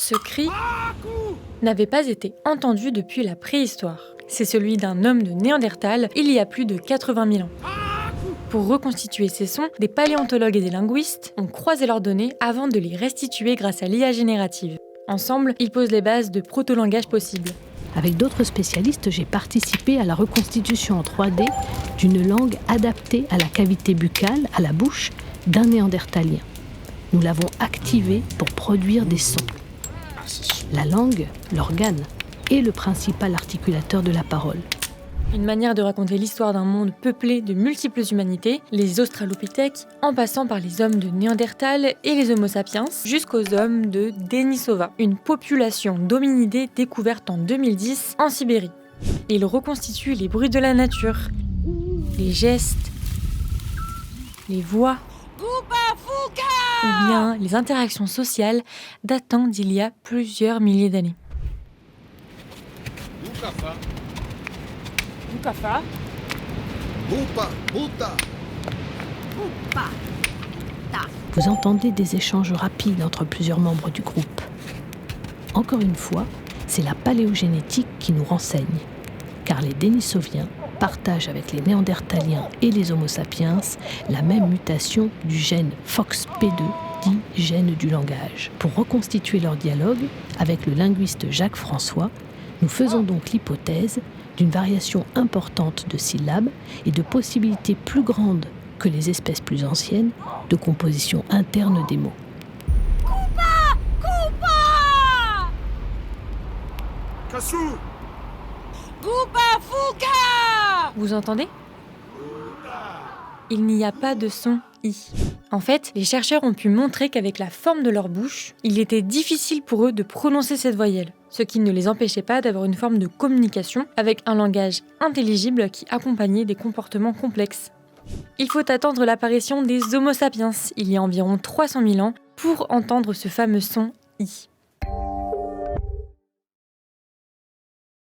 Ce cri n'avait pas été entendu depuis la préhistoire. C'est celui d'un homme de Néandertal il y a plus de 80 000 ans. Pour reconstituer ces sons, des paléontologues et des linguistes ont croisé leurs données avant de les restituer grâce à l'IA générative. Ensemble, ils posent les bases de proto-langages possibles. Avec d'autres spécialistes, j'ai participé à la reconstitution en 3D d'une langue adaptée à la cavité buccale, à la bouche, d'un néandertalien. Nous l'avons activée pour produire des sons. La langue, l'organe, est le principal articulateur de la parole. Une manière de raconter l'histoire d'un monde peuplé de multiples humanités, les Australopithèques, en passant par les hommes de Néandertal et les Homo sapiens, jusqu'aux hommes de Denisova, une population d'hominidés découverte en 2010 en Sibérie. Ils reconstituent les bruits de la nature, les gestes, les voix, ou bien les interactions sociales datant d'il y a plusieurs milliers d'années. Mukafa. Bupa, buta. Vous entendez des échanges rapides entre plusieurs membres du groupe. Encore une fois, c'est la paléogénétique qui nous renseigne, car les Denisoviens partagent avec les Néandertaliens et les Homo sapiens la même mutation du gène FOXP2, dit gène du langage. Pour reconstituer leur dialogue, avec le linguiste Jacques François, nous faisons donc l'hypothèse d'une variation importante de syllabes et de possibilités plus grandes que les espèces plus anciennes de composition interne des mots. Kassou. Vous entendez ? Il n'y a pas de son I. En fait, les chercheurs ont pu montrer qu'avec la forme de leur bouche, il était difficile pour eux de prononcer cette voyelle, ce qui ne les empêchait pas d'avoir une forme de communication avec un langage intelligible qui accompagnait des comportements complexes. Il faut attendre l'apparition des Homo sapiens, il y a environ 300 000 ans, pour entendre ce fameux son I.